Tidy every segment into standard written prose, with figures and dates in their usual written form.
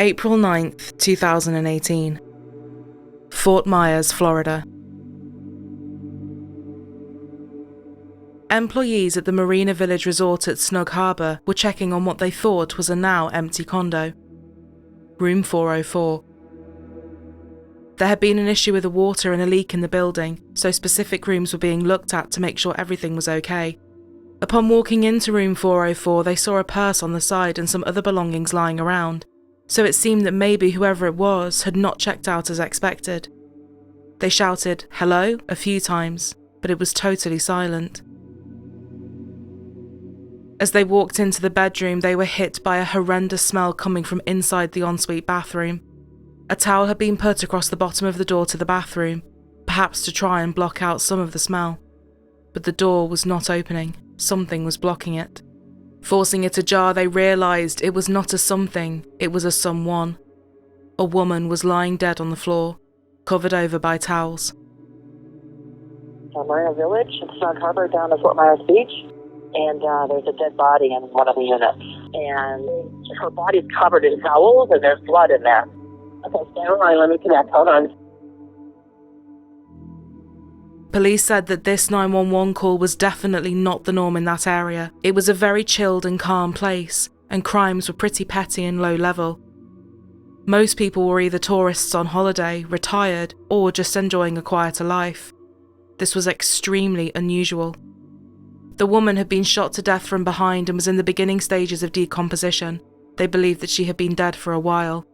April 9th, 2018. Fort Myers, Florida. Employees at the Marina Village Resort at Snug Harbor were checking on what they thought was a now empty condo. Room 404. There had been an issue with the water and a leak in the building, so specific rooms were being looked at to make sure everything was okay. Upon walking into room 404, they saw a purse on the side and some other belongings lying around, so it seemed that maybe whoever it was had not checked out as expected. They shouted, "Hello?" a few times, but it was totally silent. As they walked into the bedroom, they were hit by a horrendous smell coming from inside the ensuite bathroom. A towel had been put across the bottom of the door to the bathroom, perhaps to try and block out some of the smell. But the door was not opening. Something was blocking it. Forcing it ajar, they realised it was not a something, it was a someone. A woman was lying dead on the floor, covered over by towels. Marina Village in Snug Harbor down to Fort Myers Beach, and there's a dead body in one of the units. And her body's covered in towels, and there's blood in there. Okay, stay on, let me connect, hold on. Police said that this 911 call was definitely not the norm in that area. It was a very chilled and calm place, and crimes were pretty petty and low level. Most people were either tourists on holiday, retired, or just enjoying a quieter life. This was extremely unusual. The woman had been shot to death from behind and was in the beginning stages of decomposition. They believed that she had been dead for a while.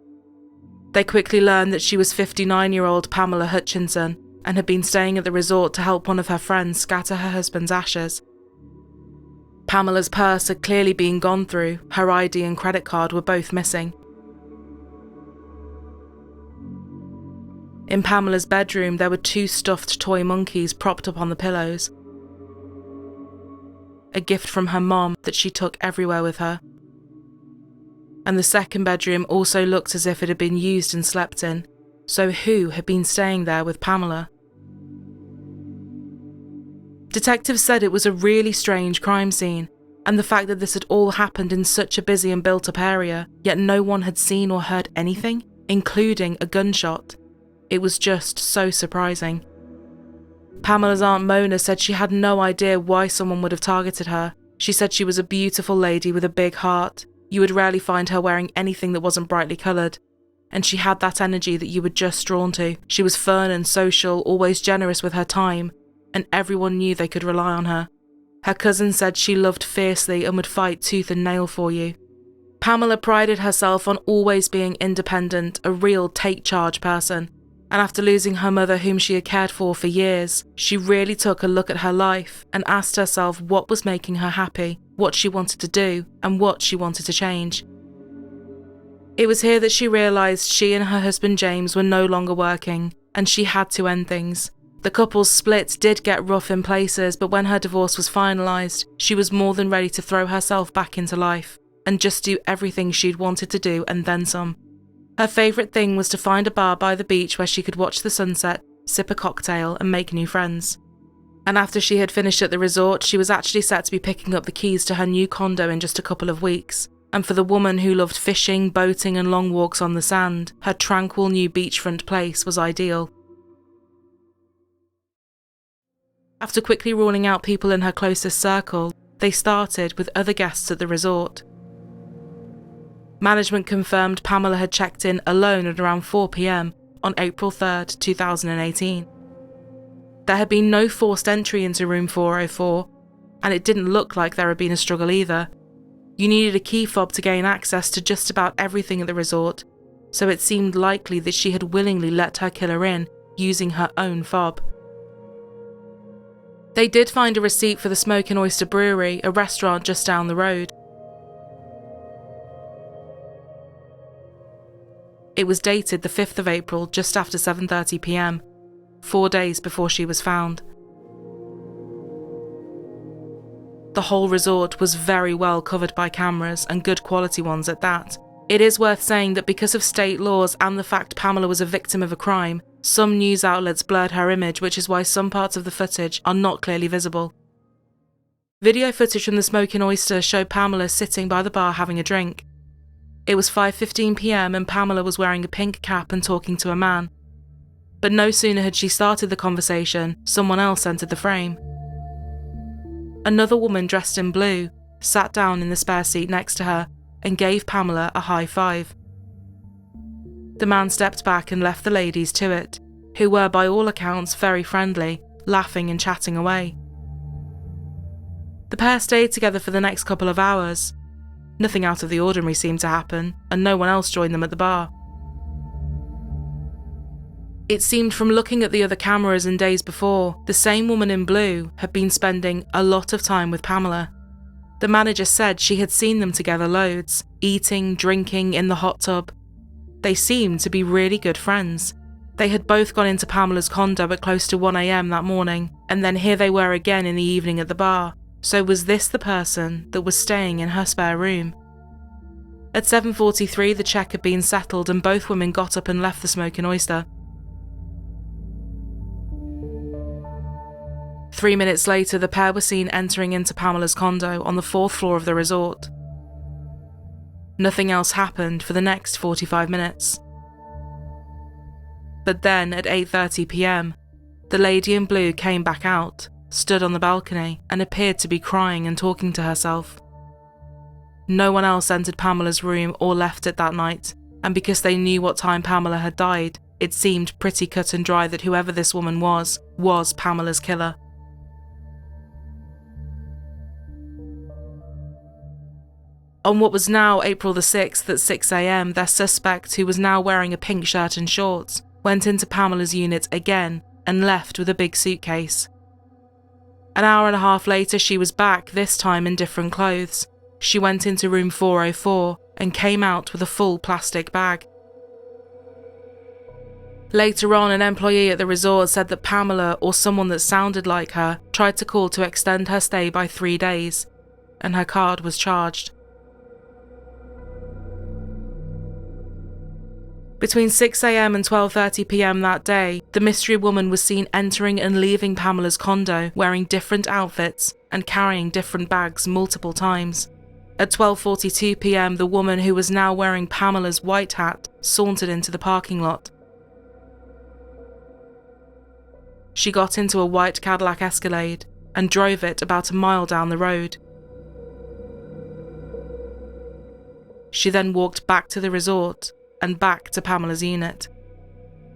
They quickly learned that she was 59-year-old Pamela Hutchinson, and had been staying at the resort to help one of her friends scatter her husband's ashes. Pamela's purse had clearly been gone through, her ID and credit card were both missing. In Pamela's bedroom, there were 2 stuffed toy monkeys propped up on the pillows. A gift from her mom that she took everywhere with her. And the second bedroom also looked as if it had been used and slept in. So who had been staying there with Pamela? Detectives said it was a really strange crime scene, and the fact that this had all happened in such a busy and built-up area, yet no one had seen or heard anything, including a gunshot. It was just so surprising. Pamela's Aunt Mona said she had no idea why someone would have targeted her. She said she was a beautiful lady with a big heart. You would rarely find her wearing anything that wasn't brightly coloured. And she had that energy that you were just drawn to. She was fun and social, always generous with her time, and everyone knew they could rely on her. Her cousin said she loved fiercely and would fight tooth and nail for you. Pamela prided herself on always being independent, a real take-charge person, and after losing her mother whom she had cared for years, she really took a look at her life and asked herself what was making her happy, what she wanted to do, and what she wanted to change. It was here that she realised she and her husband James were no longer working, and she had to end things. The couple's split did get rough in places, but when her divorce was finalised, she was more than ready to throw herself back into life, and just do everything she'd wanted to do and then some. Her favourite thing was to find a bar by the beach where she could watch the sunset, sip a cocktail, and make new friends. And after she had finished at the resort, she was actually set to be picking up the keys to her new condo in just a couple of weeks. And for the woman who loved fishing, boating and long walks on the sand, her tranquil new beachfront place was ideal. After quickly ruling out people in her closest circle, they started with other guests at the resort. Management confirmed Pamela had checked in alone at around 4 p.m. on April 3rd, 2018. There had been no forced entry into room 404, and it didn't look like there had been a struggle either. You needed a key fob to gain access to just about everything at the resort, so it seemed likely that she had willingly let her killer in using her own fob. They did find a receipt for the Smoke and Oyster Brewery, a restaurant just down the road. It was dated the 5th of April, just after 7:30 p.m, 4 days before she was found. The whole resort was very well covered by cameras, and good quality ones at that. It is worth saying that because of state laws and the fact Pamela was a victim of a crime, some news outlets blurred her image, which is why some parts of the footage are not clearly visible. Video footage from the Smoke and Oyster showed Pamela sitting by the bar having a drink. It was 5:15 p.m. and Pamela was wearing a pink cap and talking to a man. But no sooner had she started the conversation, someone else entered the frame. Another woman dressed in blue sat down in the spare seat next to her and gave Pamela a high five. The man stepped back and left the ladies to it, who were by all accounts very friendly, laughing and chatting away. The pair stayed together for the next couple of hours. Nothing out of the ordinary seemed to happen, and no one else joined them at the bar. It seemed from looking at the other cameras and days before, the same woman in blue had been spending a lot of time with Pamela. The manager said she had seen them together loads, eating, drinking in the hot tub. They seemed to be really good friends. They had both gone into Pamela's condo at close to 1 a.m. that morning, and then here they were again in the evening at the bar. So was this the person that was staying in her spare room? At 7:43, the check had been settled and both women got up and left the Smoking Oyster. 3 minutes later, the pair were seen entering into Pamela's condo on the 4th floor of the resort. Nothing else happened for the next 45 minutes. But then, at 8:30 p.m, the lady in blue came back out, stood on the balcony, and appeared to be crying and talking to herself. No one else entered Pamela's room or left it that night, and because they knew what time Pamela had died, it seemed pretty cut and dry that whoever this woman was Pamela's killer. On what was now April the 6th at 6 a.m, their suspect, who was now wearing a pink shirt and shorts, went into Pamela's unit again and left with a big suitcase. An hour and a half later, she was back, this time in different clothes. She went into room 404 and came out with a full plastic bag. Later on, an employee at the resort said that Pamela, or someone that sounded like her, tried to call to extend her stay by 3 days, and her card was charged. Between 6 a.m. and 12:30 p.m. that day, the mystery woman was seen entering and leaving Pamela's condo wearing different outfits and carrying different bags multiple times. At 12:42 p.m, the woman who was now wearing Pamela's white hat sauntered into the parking lot. She got into a white Cadillac Escalade and drove it about a mile down the road. She then walked back to the resort and back to Pamela's unit.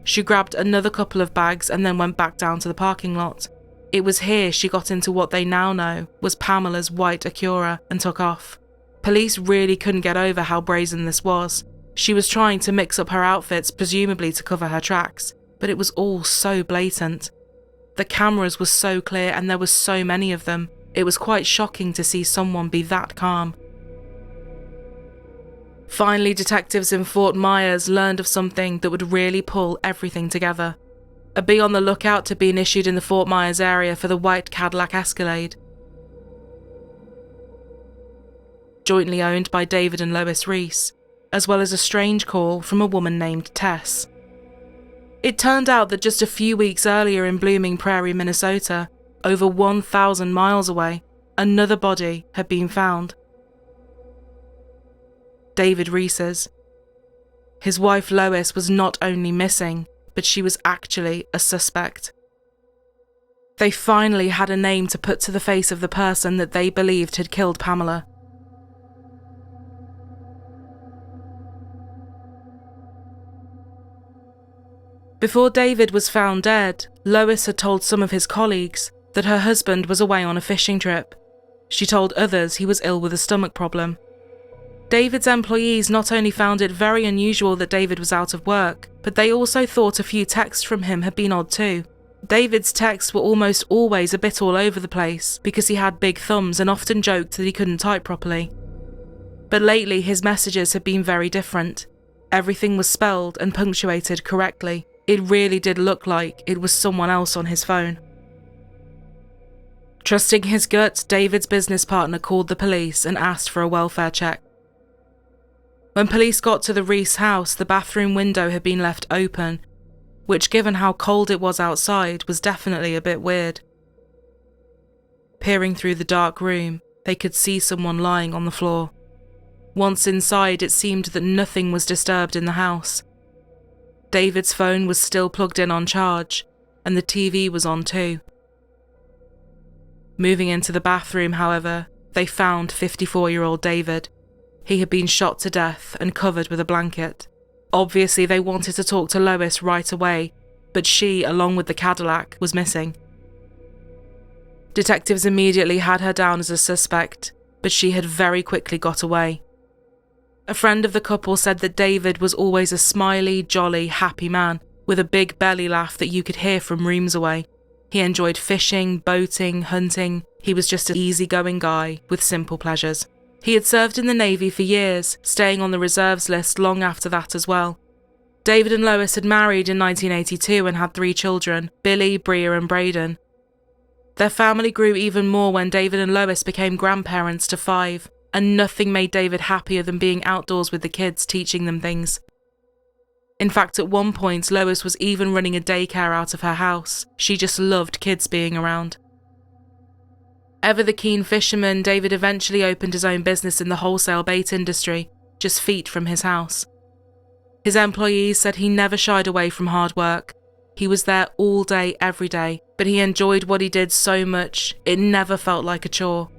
She grabbed another couple of bags and then went back down to the parking lot. It was here she got into what they now know was Pamela's white Acura and took off. Police really couldn't get over how brazen this was. She was trying to mix up her outfits, presumably to cover her tracks, but it was all so blatant. The cameras were so clear and there were so many of them. It was quite shocking to see someone be that calm. Finally, detectives in Fort Myers learned of something that would really pull everything together. A be on the lookout had been issued in the Fort Myers area for the white Cadillac Escalade, jointly owned by David and Lois Reese, as well as a strange call from a woman named Tess. It turned out that just a few weeks earlier in Blooming Prairie, Minnesota, over 1,000 miles away, another body had been found. David Reese's. His wife Lois was not only missing, but she was actually a suspect. They finally had a name to put to the face of the person that they believed had killed Pamela. Before David was found dead, Lois had told some of his colleagues that her husband was away on a fishing trip. She told others he was ill with a stomach problem. David's employees not only found it very unusual that David was out of work, but they also thought a few texts from him had been odd too. David's texts were almost always a bit all over the place because he had big thumbs and often joked that he couldn't type properly. But lately his messages had been very different. Everything was spelled and punctuated correctly. It really did look like it was someone else on his phone. Trusting his gut, David's business partner called the police and asked for a welfare check. When police got to the Reese house, the bathroom window had been left open, which, given how cold it was outside, was definitely a bit weird. Peering through the dark room, they could see someone lying on the floor. Once inside, it seemed that nothing was disturbed in the house. David's phone was still plugged in on charge, and the TV was on too. Moving into the bathroom, however, they found 54-year-old David. He had been shot to death and covered with a blanket. Obviously, they wanted to talk to Lois right away, but she, along with the Cadillac, was missing. Detectives immediately had her down as a suspect, but she had very quickly got away. A friend of the couple said that David was always a smiley, jolly, happy man, with a big belly laugh that you could hear from rooms away. He enjoyed fishing, boating, hunting. He was just an easygoing guy with simple pleasures. He had served in the Navy for years, staying on the reserves list long after that as well. David and Lois had married in 1982 and had 3 children, Billy, Bria and Braden. Their family grew even more when David and Lois became grandparents to 5, and nothing made David happier than being outdoors with the kids, teaching them things. In fact, at one point, Lois was even running a daycare out of her house. She just loved kids being around. Ever the keen fisherman, David eventually opened his own business in the wholesale bait industry, just feet from his house. His employees said he never shied away from hard work. He was there all day, every day, but he enjoyed what he did so much, it never felt like a chore.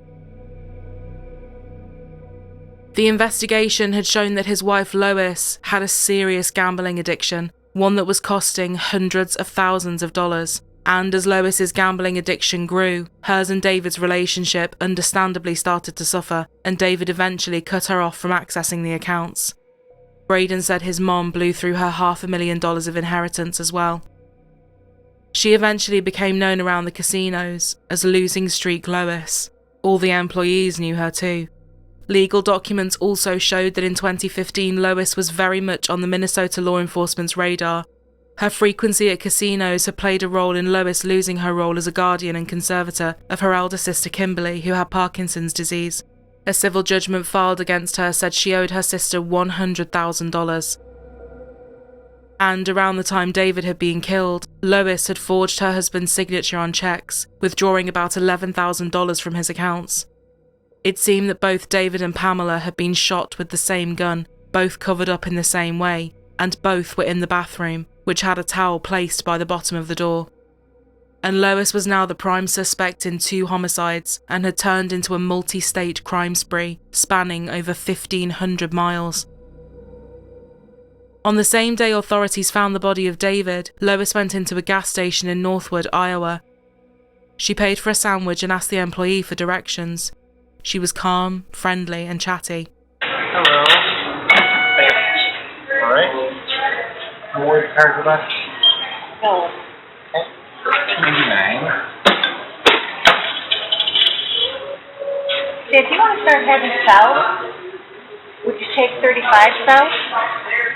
The investigation had shown that his wife Lois had a serious gambling addiction, one that was costing hundreds of thousands of dollars. And as Lois's gambling addiction grew, hers and David's relationship understandably started to suffer, and David eventually cut her off from accessing the accounts. Braden said his mom blew through her $500,000 of inheritance as well. She eventually became known around the casinos as Losing Streak Lois. All the employees knew her too. Legal documents also showed that in 2015 Lois was very much on the Minnesota law enforcement's radar. Her frequency at casinos had played a role in Lois losing her role as a guardian and conservator of her elder sister Kimberly, who had Parkinson's disease. A civil judgment filed against her said she owed her sister $100,000. And around the time David had been killed, Lois had forged her husband's signature on checks, withdrawing about $11,000 from his accounts. It seemed that both David and Pamela had been shot with the same gun, both covered up in the same way, and both were in the bathroom, which had a towel placed by the bottom of the door. And Lois was now the prime suspect in 2 homicides and had turned into a multi-state crime spree, spanning over 1,500 miles. On the same day authorities found the body of David, Lois went into a gas station in Northwood, Iowa. She paid for a sandwich and asked the employee for directions. She was calm, friendly, and chatty. Hello. Alright. More cards with us? No. Okay. 29. If you want to start heading south, would you take 35 south?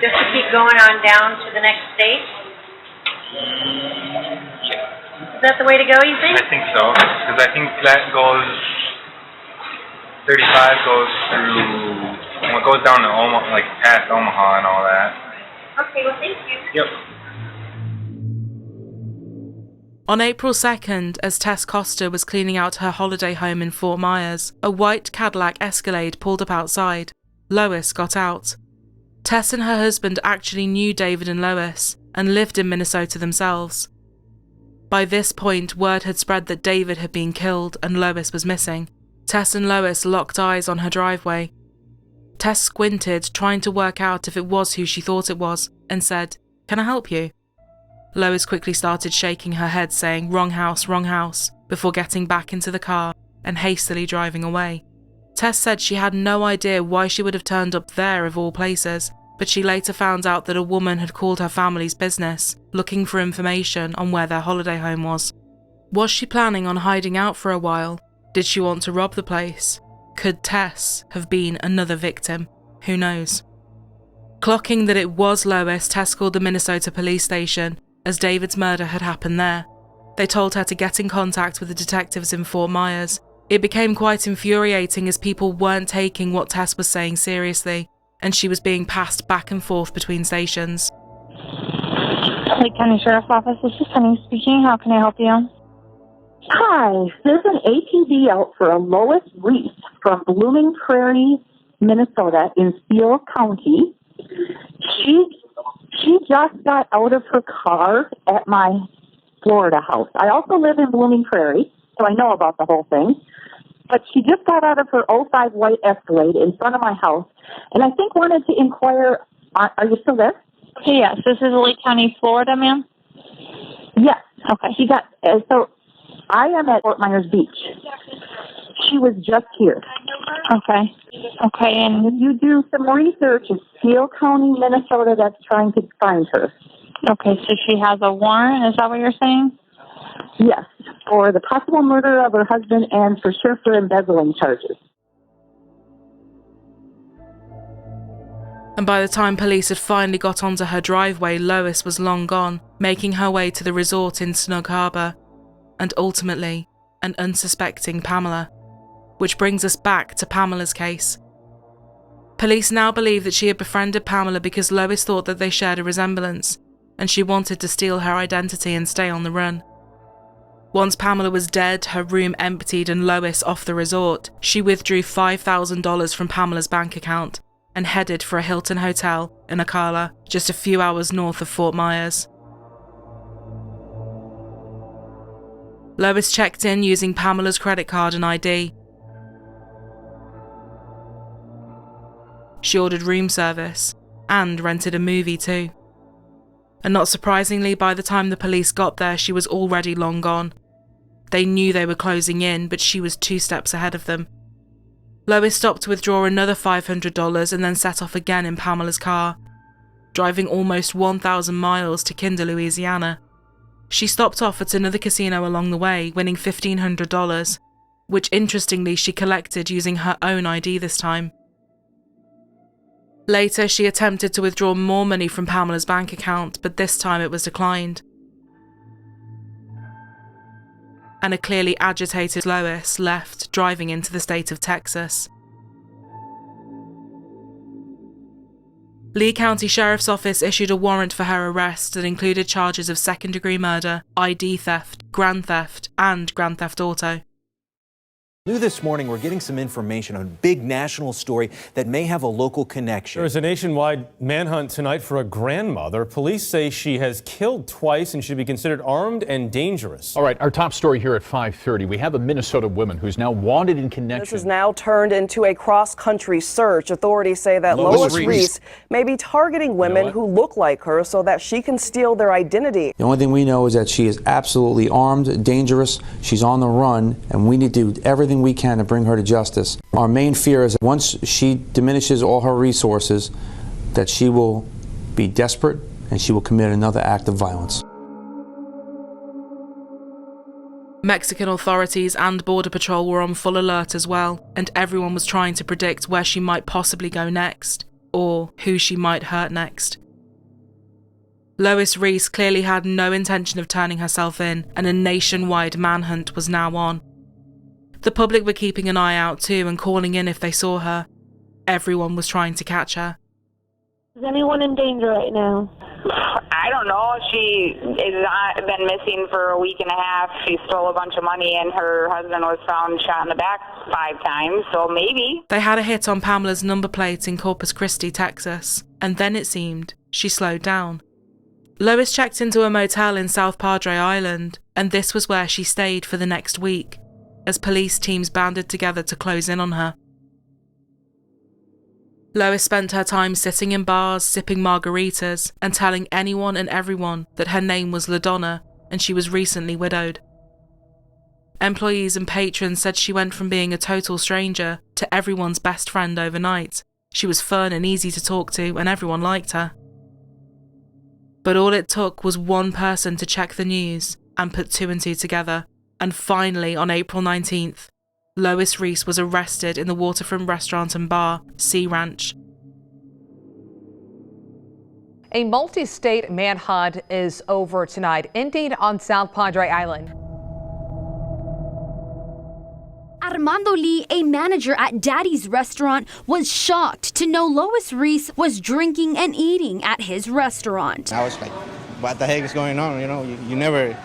Just to keep going on down to the next state? Is that the way to go, you think? I think so. Because I think that goes, 35 goes through, well, it goes down to Omaha, like past Omaha and all that. Okay, well, thank you. Yep. On April 2nd, as Tess Costa was cleaning out her holiday home in Fort Myers, a white Cadillac Escalade pulled up outside. Lois got out. Tess and her husband actually knew David and Lois and lived in Minnesota themselves. By this point, word had spread that David had been killed and Lois was missing. Tess and Lois locked eyes on her driveway. Tess squinted, trying to work out if it was who she thought it was, and said, "Can I help you?" Lois quickly started shaking her head, saying, wrong house, before getting back into the car and hastily driving away. Tess said she had no idea why she would have turned up there of all places, but she later found out that a woman had called her family's business, looking for information on where their holiday home was. Was she planning on hiding out for a while? Did she want to rob the place? Could Tess have been another victim? Who knows? Clocking that it was Lois, Tess called the Minnesota police station, as David's murder had happened there. They told her to get in contact with the detectives in Fort Myers. It became quite infuriating as people weren't taking what Tess was saying seriously, and she was being passed back and forth between stations. Lake County Sheriff's Office, this is Penny speaking. How can I help you? Hi, there's an ATV out for a Lois Reese from Blooming Prairie, Minnesota, in Steele County. She just got out of her car at my Florida house. I also live in Blooming Prairie, so I know about the whole thing. But she just got out of her 05 white Escalade in front of my house, and I think wanted to inquire, are you still there? Yes, this is Lake County, Florida, ma'am? Yes. Okay. She got, so I am at Fort Myers Beach. She was just here. Okay. Okay, and If you do some research, it's Steele County, Minnesota, that's trying to find her. okay, so she has a warrant, is that what you're saying? Yes, for the possible murder of her husband and for sure for embezzling charges. And by the time police had finally got onto her driveway, Lois was long gone, making her way to the resort in Snug Harbor, and ultimately, an unsuspecting Pamela. Which brings us back to Pamela's case. Police now believe that she had befriended Pamela because Lois thought that they shared a resemblance, and she wanted to steal her identity and stay on the run. Once Pamela was dead, her room emptied and Lois off the resort, she withdrew $5,000 from Pamela's bank account and headed for a Hilton hotel in Ocala, just a few hours north of Fort Myers. Lois checked in using Pamela's credit card and ID. She ordered room service and rented a movie too. And not surprisingly, by the time the police got there, she was already long gone. They knew they were closing in, but she was 2 steps ahead of them. Lois stopped to withdraw another $500 and then set off again in Pamela's car, driving almost 1,000 miles to Kinder, Louisiana. She stopped off at another casino along the way, winning $1,500, which interestingly she collected using her own ID this time. Later, she attempted to withdraw more money from Pamela's bank account, but this time it was declined. And a clearly agitated Lois left, driving into the state of Texas. Lee County Sheriff's Office issued a warrant for her arrest that included charges of second-degree murder, ID theft, grand theft, and grand theft auto. New this morning, we're getting some information on a big national story that may have a local connection. There is a nationwide manhunt tonight for a grandmother. Police say she has killed twice and should be considered armed and dangerous. All right, our top story here at 5:30. We have a Minnesota woman who's now wanted in connection. This has now turned into a cross-country search. Authorities say that Lois Reese may be targeting women who look like her so that she can steal their identity. The only thing we know is that she is absolutely armed, dangerous. She's on the run, and we need to do everything we can to bring her to justice. Our main fear is that once she diminishes all her resources, that she will be desperate and she will commit another act of violence. Mexican authorities and Border Patrol were on full alert as well, and everyone was trying to predict where she might possibly go next, or who she might hurt next. Lois Reese clearly had no intention of turning herself in, and a nationwide manhunt was now on. The public were keeping an eye out too and calling in if they saw her. Everyone was trying to catch her. Is anyone in danger right now? I don't know. She has been missing for a week and a half. She stole a bunch of money and her husband was found shot in the back 5 times, so maybe. They had a hit on Pamela's number plate in Corpus Christi, Texas, and then it seemed she slowed down. Lois checked into a motel in South Padre Island, and this was where she stayed for the next week, as police teams banded together to close in on her. Lois spent her time sitting in bars, sipping margaritas, and telling anyone and everyone that her name was LaDonna and she was recently widowed. Employees and patrons said she went from being a total stranger to everyone's best friend overnight. She was fun and easy to talk to, and everyone liked her. But all it took was one person to check the news and put 2 and 2 together. And finally, on April 19th, Lois Reese was arrested in the waterfront restaurant and bar, Sea Ranch. A multi-state manhunt is over tonight, ending on South Padre Island. Armando Lee, a manager at Daddy's restaurant, was shocked to know Lois Reese was drinking and eating at his restaurant. I was like, what the heck is going on? You know, you never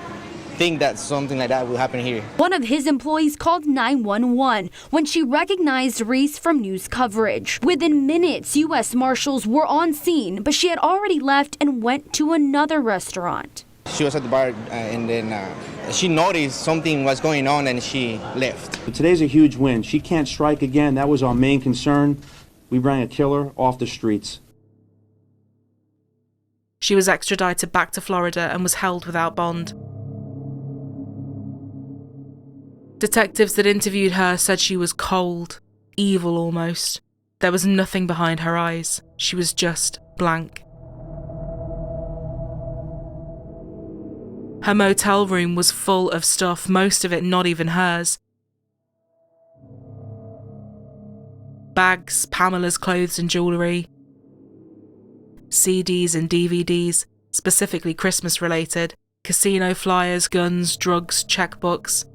think that something like that will happen here. One of his employees called 911 when she recognized Reese from news coverage. Within minutes, U.S. Marshals were on scene, but she had already left and went to another restaurant. She was at the bar and then she noticed something was going on and she left. Today's a huge win. She can't strike again. That was our main concern. We bring a killer off the streets. She was extradited back to Florida and was held without bond. Detectives that interviewed her said she was cold, evil almost. There was nothing behind her eyes. She was just blank. Her motel room was full of stuff, most of it not even hers. Bags, Pamela's clothes and jewellery, CDs and DVDs, specifically Christmas related, casino flyers, guns, drugs, checkbooks,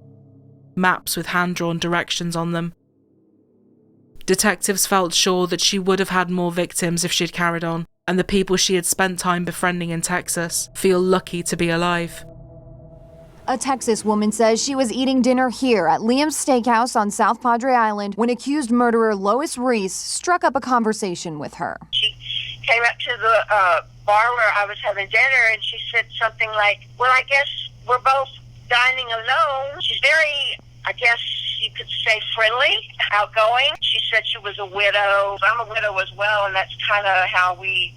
maps with hand-drawn directions on them. Detectives felt sure that she would have had more victims if she'd carried on, and the people she had spent time befriending in Texas feel lucky to be alive. A Texas woman says she was eating dinner here at Liam's Steakhouse on South Padre Island when accused murderer Lois Reese struck up a conversation with her. She came up to the bar where I was having dinner and she said something like, well, I guess we're both dining alone. She's very, I guess you could say, friendly, outgoing. She said she was a widow. I'm a widow as well, and that's kind of how we,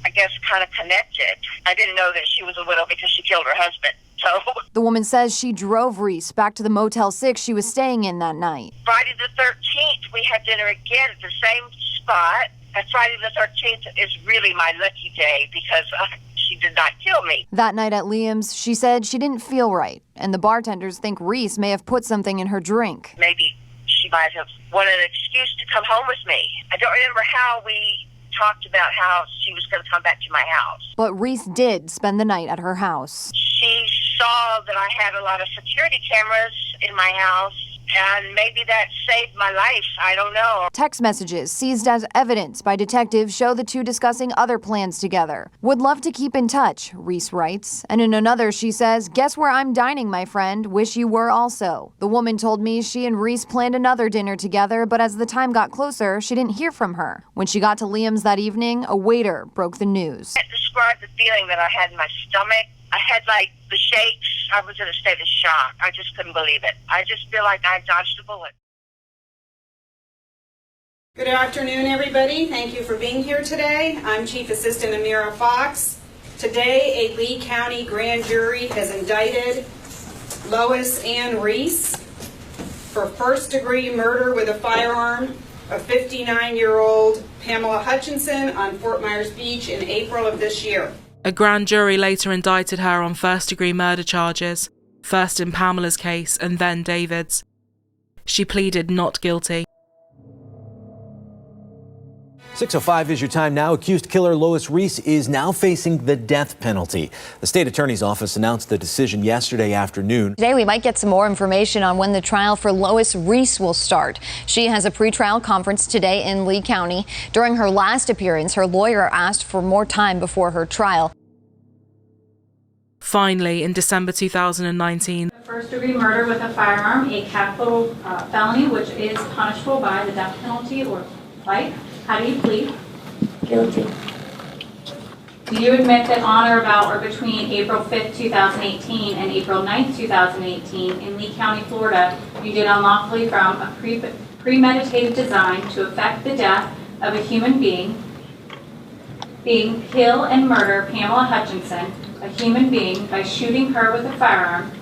I guess, kind of connected. I didn't know that she was a widow because she killed her husband. So the woman says she drove Reese back to the Motel 6 she was staying in that night. Friday the 13th, we had dinner again at the same spot. And Friday the 13th is really my lucky day because she did not kill me. That night at Liam's, she said she didn't feel right, and the bartenders think Reese may have put something in her drink. Maybe she might have wanted an excuse to come home with me. I don't remember how we talked about how she was going to come back to my house. But Reese did spend the night at her house. She saw that I had a lot of security cameras in my house, and maybe that saved my life. I don't know. Text messages seized as evidence by detectives show the two discussing other plans together. Would love to keep in touch, Reese writes. And in another, she says, guess where I'm dining, my friend. Wish you were also. The woman told me she and Reese planned another dinner together, but as the time got closer, she didn't hear from her. When she got to Liam's that evening, a waiter broke the news. I can't describe the feeling that I had in my stomach. I had like the shakes. I was in a state of shock. I just couldn't believe it. I just feel like I dodged a bullet. Good afternoon, everybody. Thank you for being here today. I'm Chief Assistant Amira Fox. Today, a Lee County grand jury has indicted Lois Ann Reese for first-degree murder with a firearm of 59-year-old Pamela Hutchinson on Fort Myers Beach in April of this year. A grand jury later indicted her on first-degree murder charges, first in Pamela's case and then David's. She pleaded not guilty. 6:05 is your time now. Accused killer Lois Reese is now facing the death penalty. The state attorney's office announced the decision yesterday afternoon. Today we might get some more information on when the trial for Lois Reese will start. She has a pretrial conference today in Lee County. During her last appearance, her lawyer asked for more time before her trial. Finally, in December 2019, first-degree murder with a firearm, a capital felony, which is punishable by the death penalty or life. How do you plead? Guilty. Do you admit that on or about or between April 5th, 2018 and April 9th, 2018 in Lee County, Florida, you did unlawfully from a premeditated design to effect the death of a human being, kill and murder Pamela Hutchinson, a human being, by shooting her with a firearm,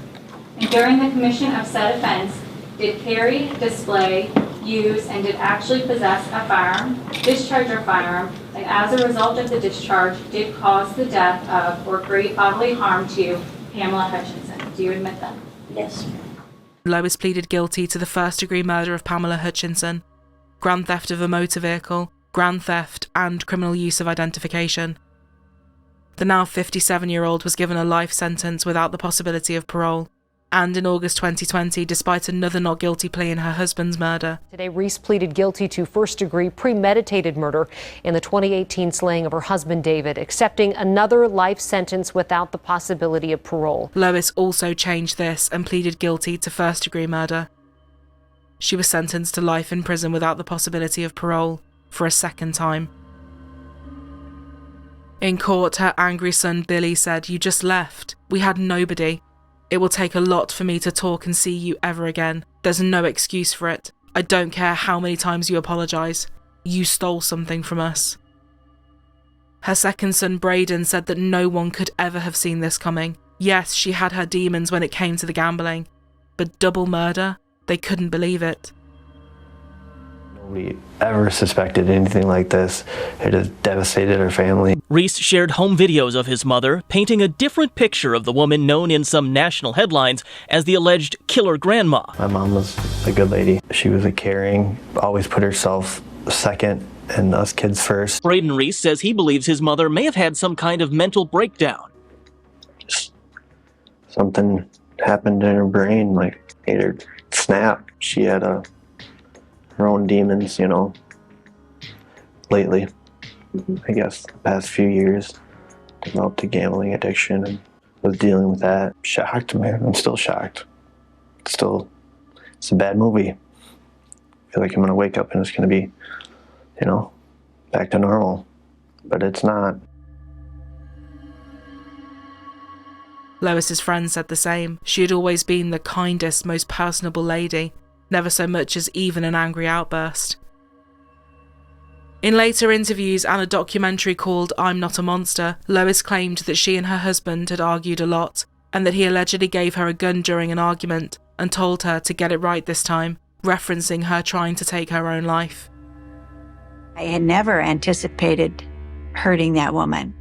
and during the commission of said offense, did carry, display, use, and did actually possess a firearm, discharge a firearm, and as a result of the discharge, did cause the death of or great bodily harm to Pamela Hutchinson. Do you admit that? Yes. Lois pleaded guilty to the first-degree murder of Pamela Hutchinson, grand theft of a motor vehicle, grand theft, and criminal use of identification. The now 57-year-old was given a life sentence without the possibility of parole. and in August 2020, despite another not guilty plea in her husband's murder. Today, Reese pleaded guilty to first-degree premeditated murder in the 2018 slaying of her husband, David, accepting another life sentence without the possibility of parole. Lois also changed this and pleaded guilty to first-degree murder. She was sentenced to life in prison without the possibility of parole for a second time. In court, her angry son Billy said, "You just left. We had nobody. It will take a lot for me to talk and see you ever again. There's no excuse for it. I don't care how many times you apologise. You stole something from us." Her second son Braden said that no one could ever have seen this coming. Yes, she had her demons when it came to the gambling, but double murder? They couldn't believe it. Nobody ever suspected anything like this. It has devastated our family. Reese shared home videos of his mother, painting a different picture of the woman known in some national headlines as the alleged killer grandma. My mom was a good lady. She was a caring, always put herself second and us kids first. Braden Reese says he believes his mother may have had some kind of mental breakdown. Something happened in her brain, like made her snap. She had her own demons, lately. I guess the past few years, developed a gambling addiction and was dealing with that. Shocked, man. I'm still shocked. It's a bad movie. I feel like I'm gonna wake up and it's gonna be, back to normal. But it's not. Lois's friends said the same. She had always been the kindest, most personable lady, never so much as even an angry outburst. In later interviews and a documentary called I'm Not a Monster, Lois claimed that she and her husband had argued a lot, and that he allegedly gave her a gun during an argument and told her to get it right this time, referencing her trying to take her own life. I had never anticipated hurting that woman.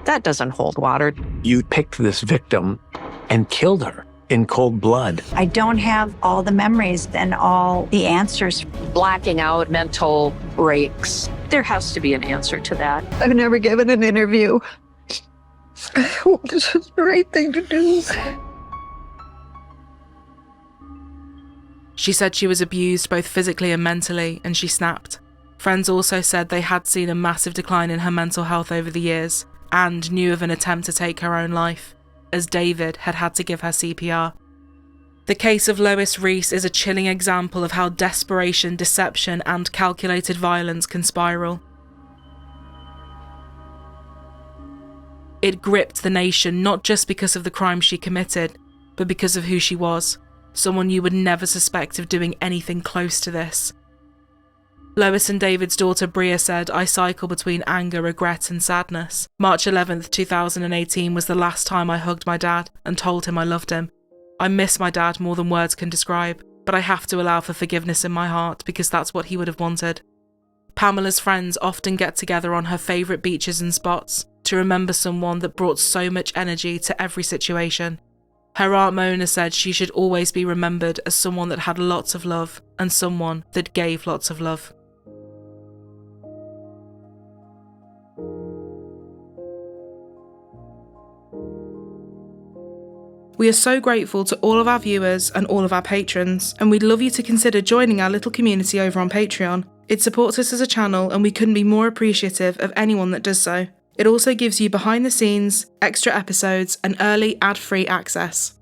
That doesn't hold water. You picked this victim and killed her in cold blood. I don't have all the memories and all the answers. Blacking out, mental breaks. There has to be an answer to that. I've never given an interview. This is the right thing to do. She said she was abused both physically and mentally, and she snapped. Friends also said they had seen a massive decline in her mental health over the years, and knew of an attempt to take her own life, as David had had to give her CPR. The case of Lois Reese is a chilling example of how desperation, deception, and calculated violence can spiral. It gripped the nation not just because of the crime she committed, but because of who she was, someone you would never suspect of doing anything close to this. Lois and David's daughter Bria said, "I cycle between anger, regret and sadness. March 11th, 2018 was the last time I hugged my dad and told him I loved him. I miss my dad more than words can describe, but I have to allow for forgiveness in my heart because that's what he would have wanted." Pamela's friends often get together on her favourite beaches and spots to remember someone that brought so much energy to every situation. Her aunt Mona said she should always be remembered as someone that had lots of love and someone that gave lots of love. We are so grateful to all of our viewers and all of our patrons, and we'd love you to consider joining our little community over on Patreon. It supports us as a channel, and we couldn't be more appreciative of anyone that does so. It also gives you behind the scenes, extra episodes, and early ad-free access.